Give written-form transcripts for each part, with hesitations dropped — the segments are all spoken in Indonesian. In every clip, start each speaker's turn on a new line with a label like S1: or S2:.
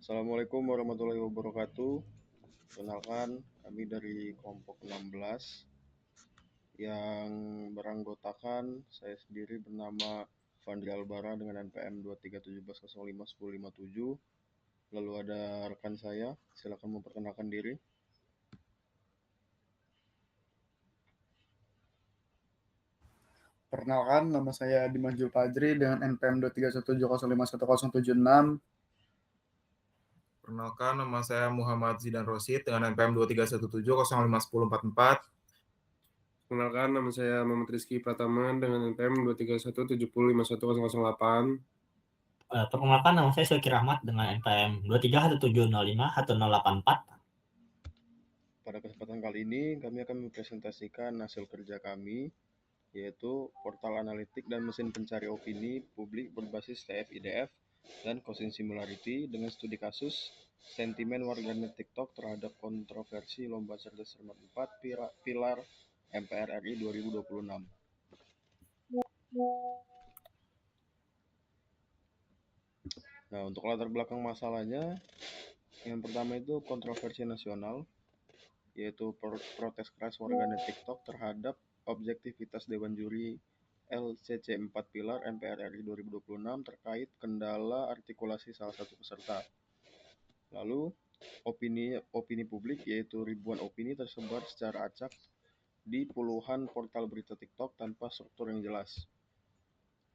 S1: Assalamualaikum warahmatullahi wabarakatuh. Kenalkan, kami dari kelompok 16 yang beranggotakan saya sendiri bernama Fandri Albara dengan NPM 2317051057. Lalu ada rekan saya, silakan memperkenalkan diri.
S2: Perkenalkan, nama saya Dimas Julfadri dengan NPM 23170510076.
S3: Perkenalkan, nama saya Muhammad Zidan Rosid dengan NPM 2317051044.
S4: Perkenalkan, nama saya Muhammad Rizky Prataman dengan NPM 23170510008.
S5: Perkenalkan, nama saya Syakir Ahmad dengan NPM 2317051084.
S1: Pada kesempatan kali ini, kami akan mempresentasikan hasil kerja kami, yaitu portal analitik dan mesin pencari opini publik berbasis TF-IDF dan Cousin Similarity dengan studi kasus sentimen warganet TikTok terhadap kontroversi Lomba Cerdas Cermat 4 Pilar MPR RI 2026. Nah, untuk latar belakang masalahnya, yang pertama itu kontroversi nasional, yaitu protes keras warganet TikTok terhadap objektivitas Dewan Juri LCC 4 Pilar MPR RI 2026 terkait kendala artikulasi salah satu peserta. Lalu, opini publik, yaitu ribuan opini tersebar secara acak di puluhan portal berita TikTok tanpa struktur yang jelas.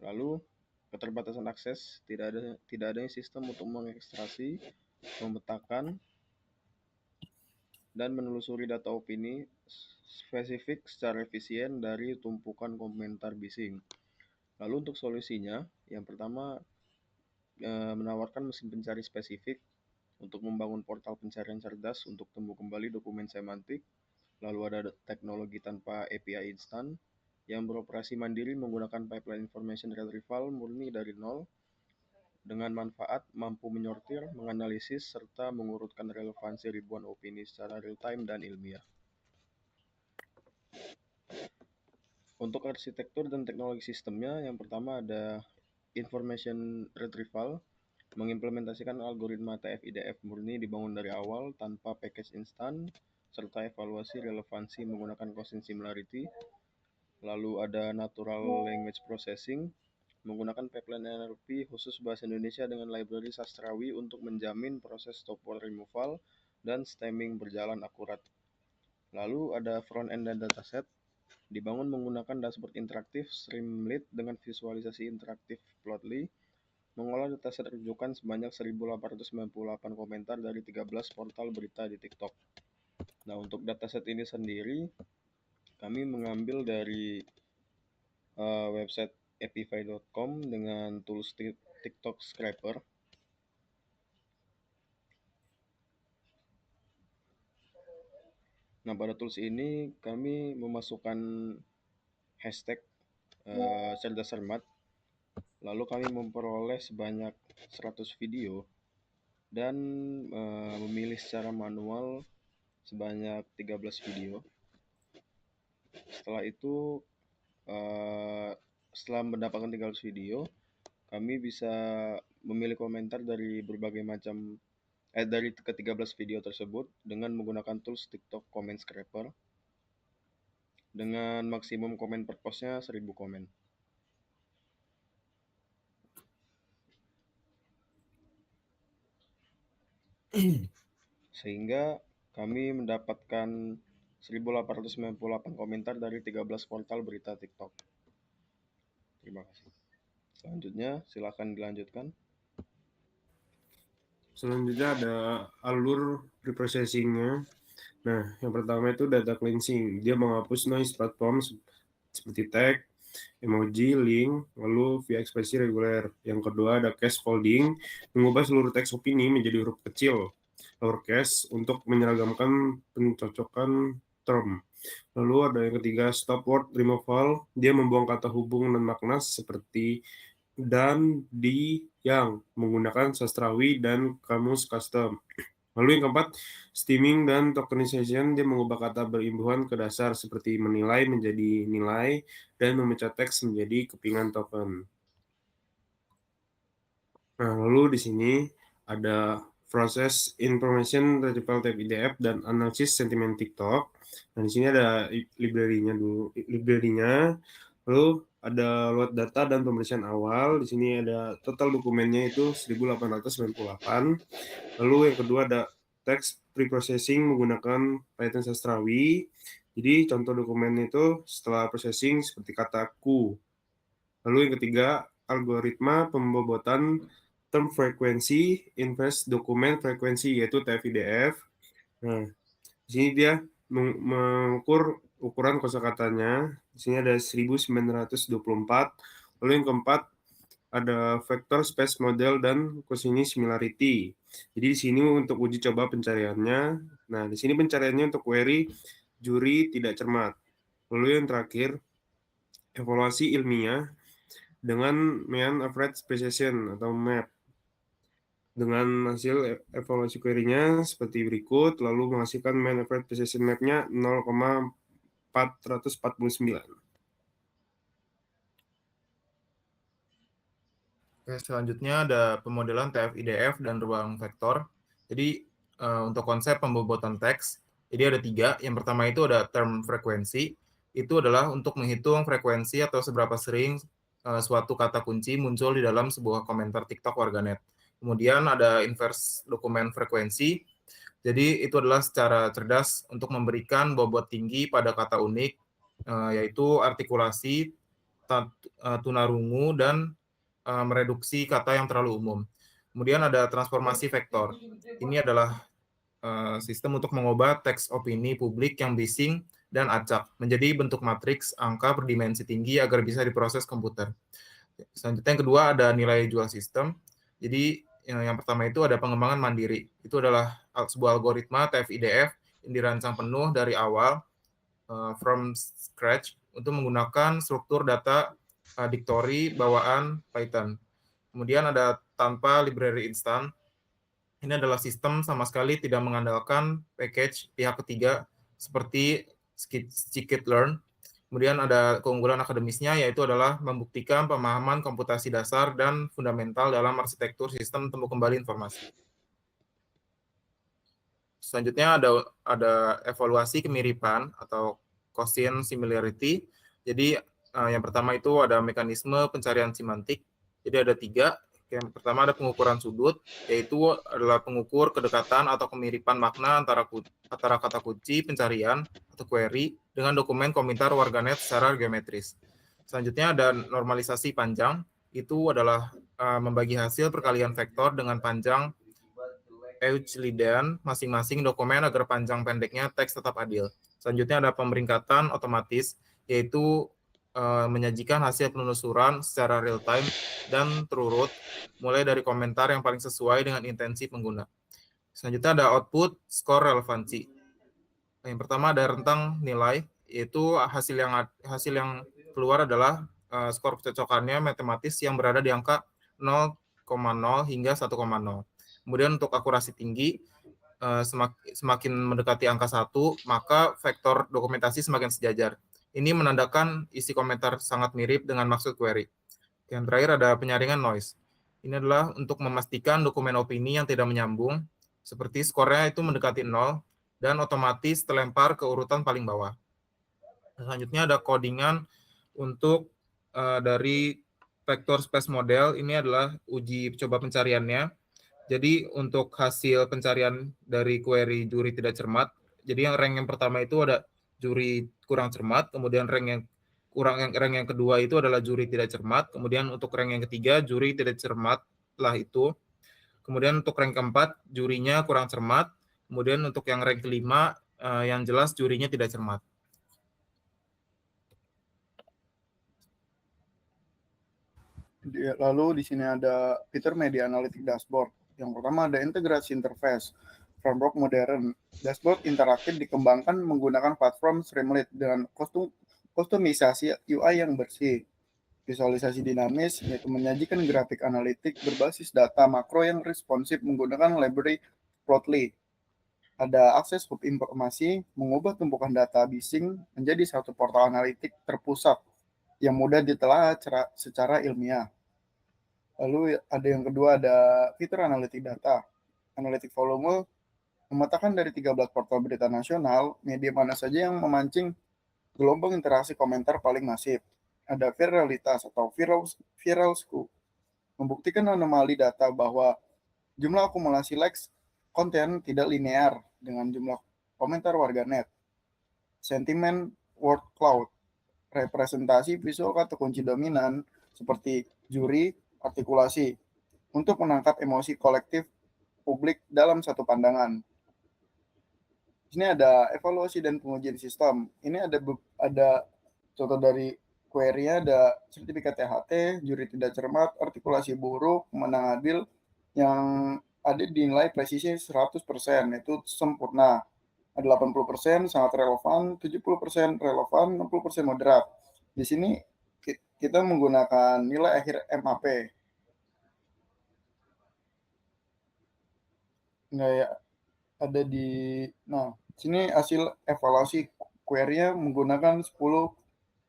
S1: Lalu, keterbatasan akses, tidak adanya sistem untuk mengekstraksi, memetakan, dan menelusuri data opini spesifik secara efisien dari tumpukan komentar bising. Lalu untuk solusinya, yang pertama menawarkan mesin pencari spesifik untuk membangun portal pencarian cerdas untuk temu kembali dokumen semantik. Lalu ada teknologi tanpa API instan yang beroperasi mandiri menggunakan pipeline information retrieval murni dari nol dengan manfaat mampu menyortir, menganalisis, serta mengurutkan relevansi ribuan opini secara real-time dan ilmiah. Untuk arsitektur dan teknologi sistemnya, yang pertama ada information retrieval, mengimplementasikan algoritma TF-IDF murni dibangun dari awal tanpa package instan, serta evaluasi relevansi menggunakan Cousin Similarity. Lalu ada natural language processing, menggunakan pipeline NLP khusus bahasa Indonesia dengan library sastrawi untuk menjamin proses stop word removal dan stemming berjalan akurat. Lalu ada front end dan dataset, dibangun menggunakan dashboard interaktif Streamlit dengan visualisasi interaktif Plotly, mengolah dataset rujukan sebanyak 1.898 komentar dari 13 portal berita di TikTok. Nah, untuk dataset ini sendiri, kami mengambil dari website epify.com dengan tools TikTok Scraper. Nah, pada tools ini kami memasukkan hashtag cerdas cermat. Lalu kami memperoleh sebanyak 100 video dan memilih secara manual sebanyak 13 video. Setelah itu, setelah mendapatkan 13 video, kami bisa memilih komentar dari berbagai macam dari ke-13 video tersebut dengan menggunakan tools TikTok Comment Scraper dengan maksimum komen per postnya 1000 komen. Sehingga kami mendapatkan 1.898 komentar dari 13 portal berita TikTok. Terima kasih. Selanjutnya, silakan dilanjutkan.
S4: Selanjutnya ada alur preprocessing-nya. Nah, yang pertama itu data cleansing. Dia menghapus noise platform seperti tag, emoji, link, lalu via ekspresi reguler. Yang kedua ada case folding, mengubah seluruh teks opini menjadi huruf kecil, lowercase, untuk menyeragamkan pencocokan term. Lalu ada yang ketiga stop word removal, dia membuang kata hubung dan makna seperti dan, di, yang, menggunakan sastrawi dan kamus custom. Lalu yang keempat, stemming dan tokenization, dia mengubah kata berimbuhan ke dasar seperti menilai menjadi nilai dan memecah teks menjadi kepingan token. Nah, lalu di sini ada Process Information Retrieval Type IDF, dan Analisis Sentiment TikTok. Nah, di sini ada library-nya dulu, lalu ada load data dan pemeriksaan awal. Di sini ada total dokumennya itu 1898. Lalu yang kedua ada text preprocessing menggunakan Python sastrawi. Jadi contoh dokumen itu setelah processing seperti kata ku. Lalu yang ketiga, algoritma pembobotan term frekuensi inverse dokumen frekuensi, yaitu TF-IDF. Nah, di sini dia mengukur ukuran kosakatanya. Di sini ada 1924. Lalu yang keempat ada vector space model dan Cousini similarity. Jadi di sini untuk uji coba pencariannya. Nah, di sini pencariannya untuk query juri tidak cermat. Lalu yang terakhir, evaluasi ilmiah dengan mean average precision atau MAP. Dengan hasil evaluasi query-nya seperti berikut, lalu menghasilkan mean average precision map-nya 0,449.
S3: Oke, selanjutnya ada pemodelan TF-IDF dan ruang vektor. Jadi untuk konsep pembobotan teks, jadi ada 3. Yang pertama itu ada term frekuensi. Itu adalah untuk menghitung frekuensi atau seberapa sering suatu kata kunci muncul di dalam sebuah komentar TikTok warganet. Kemudian ada inverse dokumen frekuensi. Jadi itu adalah secara cerdas untuk memberikan bobot tinggi pada kata unik, yaitu artikulasi, tunarungu, dan mereduksi kata yang terlalu umum. Kemudian ada transformasi vektor. Ini adalah sistem untuk mengubah teks opini publik yang bising dan acak menjadi bentuk matriks angka berdimensi tinggi agar bisa diproses komputer. Selanjutnya yang kedua ada nilai jual sistem. Jadi yang pertama itu ada pengembangan mandiri. Itu adalah sebuah algoritma TF-IDF yang dirancang penuh dari awal from scratch untuk menggunakan struktur data dictory bawaan Python. Kemudian ada tanpa library instan. Ini adalah sistem sama sekali tidak mengandalkan package pihak ketiga seperti scikit-learn. Kemudian ada keunggulan akademisnya, yaitu adalah membuktikan pemahaman komputasi dasar dan fundamental dalam arsitektur sistem temu kembali informasi. Selanjutnya ada evaluasi kemiripan atau Gaussian similarity. Jadi yang pertama itu ada mekanisme pencarian semantik. Jadi ada 3. Yang pertama ada pengukuran sudut, yaitu adalah pengukur kedekatan atau kemiripan makna antara kata kunci pencarian atau query dengan dokumen komentar warganet secara geometris. Selanjutnya ada normalisasi panjang, itu adalah membagi hasil perkalian vektor dengan panjang Euclidean masing-masing dokumen agar panjang pendeknya teks tetap adil. Selanjutnya ada pemeringkatan otomatis, yaitu menyajikan hasil penelusuran secara real time dan terurut, mulai dari komentar yang paling sesuai dengan intensi pengguna. Selanjutnya ada output skor relevansi. Yang pertama ada rentang nilai, yaitu hasil yang keluar adalah skor kecocokannya matematis yang berada di angka 0,0 hingga 1,0. Kemudian untuk akurasi tinggi, semakin mendekati angka 1, maka vektor dokumentasi semakin sejajar. Ini menandakan isi komentar sangat mirip dengan maksud query. Yang terakhir ada penyaringan noise. Ini adalah untuk memastikan dokumen opini yang tidak menyambung, seperti skornya itu mendekati 0, dan otomatis terlempar ke urutan paling bawah. Selanjutnya ada codingan untuk dari vector space model. Ini adalah uji coba pencariannya. Jadi untuk hasil pencarian dari query juri tidak cermat, jadi yang rank yang pertama itu ada juri kurang cermat, kemudian rank yang kedua itu adalah juri tidak cermat, kemudian untuk rank yang ketiga juri tidak cermat lah itu. Kemudian untuk rank keempat jurinya kurang cermat, kemudian untuk yang rank kelima yang jelas jurinya tidak cermat.
S2: Lalu di sini ada fitur media analytic dashboard. Yang pertama ada integrasi interface. Framework modern. Dashboard interaktif dikembangkan menggunakan platform Streamlit dengan kustomisasi UI yang bersih. Visualisasi dinamis, yaitu menyajikan grafik analitik berbasis data makro yang responsif menggunakan library Plotly. Ada akses hub informasi, mengubah tumpukan data bising menjadi satu portal analitik terpusat yang mudah ditelaah secara ilmiah. Lalu ada yang kedua, ada fitur analitik data. Analytic volume memetakan dari 13 portal berita nasional, media mana saja yang memancing gelombang interaksi komentar paling masif. Ada viralitas atau viral scoop, membuktikan anomali data bahwa jumlah akumulasi likes konten tidak linear dengan jumlah komentar warganet. Sentimen word cloud, representasi visual kata kunci dominan seperti juri, artikulasi, untuk menangkap emosi kolektif publik dalam satu pandangan. Di sini ada evaluasi dan pengujian sistem. Ini ada contoh dari query-nya, ada sertifikat THT, juri tidak cermat, artikulasi buruk, pemenang adil, yang ada dinilai presisi 100%, itu sempurna. Ada 80% sangat relevan, 70% relevan, 60% moderat. Di sini kita menggunakan nilai akhir MAP. Nggak ya, ada di, nah, sini hasil evaluasi query-nya menggunakan 10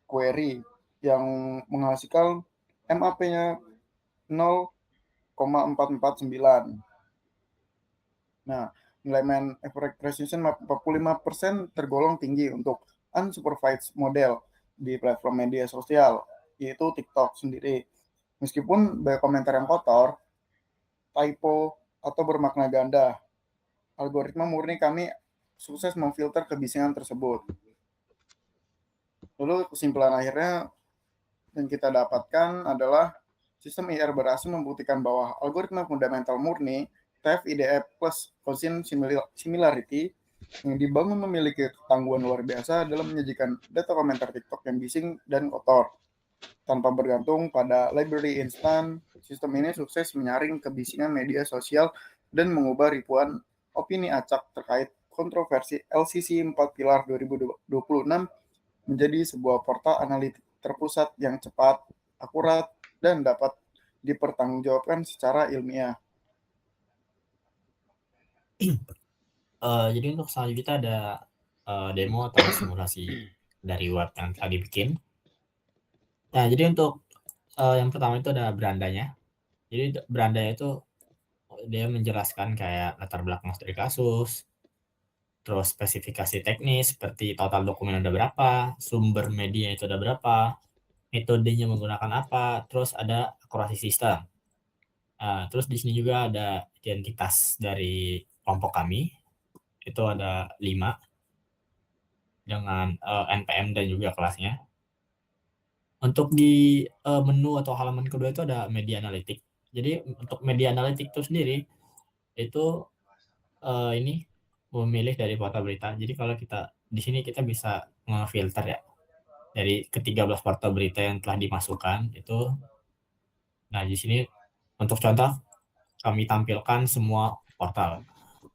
S2: query yang menghasilkan MAP-nya 0,449. Nah, nilai mean average precision 45% tergolong tinggi untuk unsupervised model di platform media sosial, yaitu TikTok sendiri. Meskipun banyak komentar yang kotor, typo, atau bermakna ganda, algoritma murni kami sukses memfilter kebisingan tersebut. Lalu kesimpulan akhirnya yang kita dapatkan adalah sistem IR berhasil membuktikan bahwa algoritma fundamental murni TF-IDF plus Gaussian similarity yang dibangun memiliki ketangguhan luar biasa dalam menyajikan data komentar TikTok yang bising dan kotor. Tanpa bergantung pada library instan, sistem ini sukses menyaring kebisingan media sosial dan mengubah ribuan opini acak terkait kontroversi LCC 4 Pilar 2026 menjadi sebuah portal analitik terpusat yang cepat, akurat, dan dapat dipertanggungjawabkan secara ilmiah.
S5: Jadi untuk selanjutnya ada demo atau simulasi dari web yang telah dibikin. Nah, jadi untuk yang pertama itu ada berandanya. Jadi berandanya itu dia menjelaskan kayak latar belakang studi kasus, terus spesifikasi teknis seperti total dokumen ada berapa, sumber media itu ada berapa, metodenya menggunakan apa, terus ada akurasi sistem. Terus di sini juga ada identitas dari kelompok kami, itu ada 5 dengan NPM dan juga kelasnya. Untuk di menu atau halaman kedua itu ada media analitik. Jadi untuk media analitik itu sendiri itu ini memilih dari portal berita. Jadi kalau kita di sini kita bisa ngefilter ya dari ke-13 portal berita yang telah dimasukkan itu. Nah, di sini untuk contoh kami tampilkan semua portal.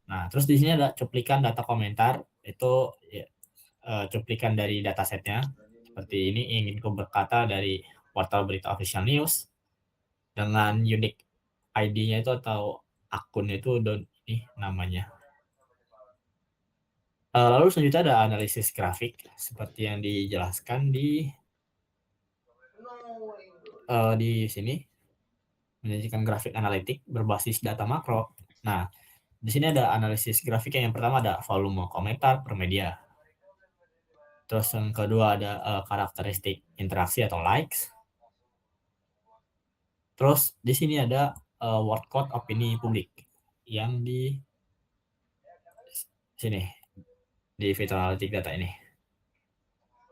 S5: Nah, terus di sini ada cuplikan data komentar, itu ya, cuplikan dari datasetnya. Seperti ini, ingin ku berkata dari portal berita official news dengan unique ID-nya itu atau akun itu ini namanya. Lalu selanjutnya ada analisis grafik seperti yang dijelaskan di sini, menyajikan grafik analitik berbasis data makro. Nah, di sini ada analisis grafik yang pertama ada volume komentar per media. Terus yang kedua ada karakteristik interaksi atau likes. Terus di sini ada word cloud opini publik yang di sini di Visual Analytic Data ini.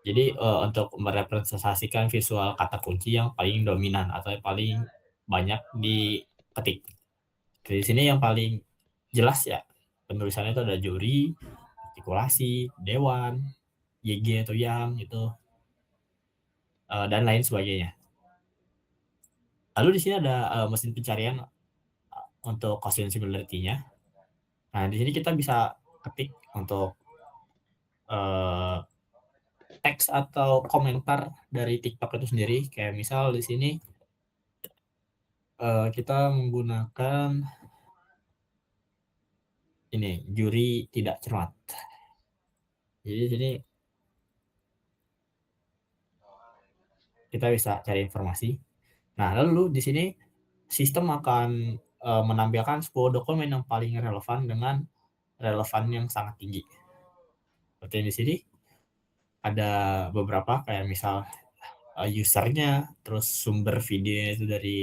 S5: Jadi untuk merepresentasikan visual kata kunci yang paling dominan atau yang paling banyak diketik. Di sini yang paling jelas ya penulisannya itu ada juri, artikulasi, dewan, YG atau yang itu dan lain sebagainya. Lalu di sini ada mesin pencarian untuk Gaussian similarity-nya. Nah, di sini kita bisa ketik untuk teks atau komentar dari TikTok itu sendiri. Kayak misal di sini kita menggunakan ini juri tidak cermat. Jadi di sini kita bisa cari informasi. Nah, lalu di sini sistem akan menampilkan 10 dokumen yang paling relevan dengan relevan yang sangat tinggi. Seperti di sini ada beberapa kayak misal usernya, terus sumber videonya itu dari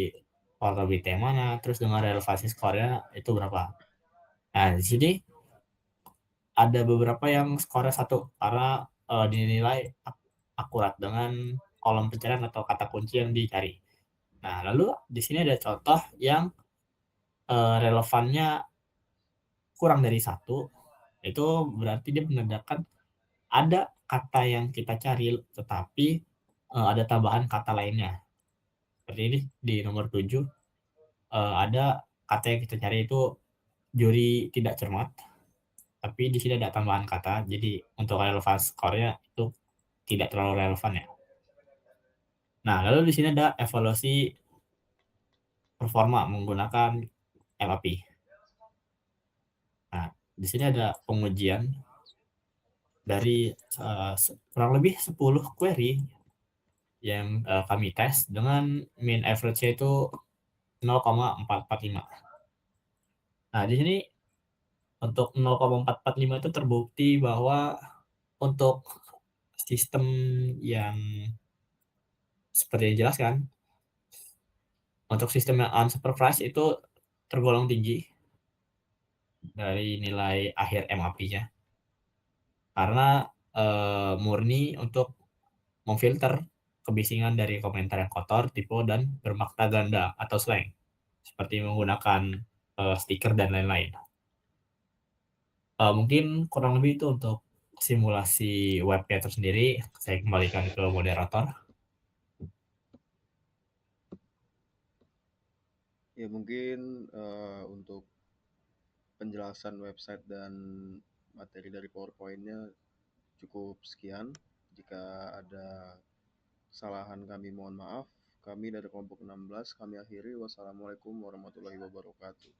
S5: portal berita yang mana, terus dengan relevansi skornya itu berapa. Nah, di sini ada beberapa yang skornya 1 karena dinilai akurat dengan kolom pencarian atau kata kunci yang dicari. Nah, lalu di sini ada contoh yang relevannya kurang dari 1, itu berarti dia menandakan ada kata yang kita cari, tetapi ada tambahan kata lainnya. Seperti ini di nomor 7, ada kata yang kita cari itu juri tidak cermat, tapi di sini ada tambahan kata, jadi untuk relevansi skornya itu tidak terlalu relevan ya. Nah, lalu di sini ada evaluasi performa menggunakan MAP. Nah, di sini ada pengujian dari kurang lebih 10 query yang kami tes dengan mean average-nya itu 0,445. Nah, di sini untuk 0,445 itu terbukti bahwa untuk sistem yang seperti yang dijelaskan, untuk sistem yang unsupervised itu tergolong tinggi dari nilai akhir MAP-nya. Karena murni untuk memfilter kebisingan dari komentar yang kotor, tipe, dan bermakna ganda atau slang, seperti menggunakan stiker dan lain-lain. Mungkin kurang lebih itu untuk simulasi webnya itu sendiri. Saya kembalikan ke moderator.
S1: Ya mungkin untuk penjelasan website dan materi dari PowerPoint-nya cukup sekian. Jika ada kesalahan kami mohon maaf. Kami dari kelompok 16 kami akhiri. Wassalamualaikum warahmatullahi wabarakatuh.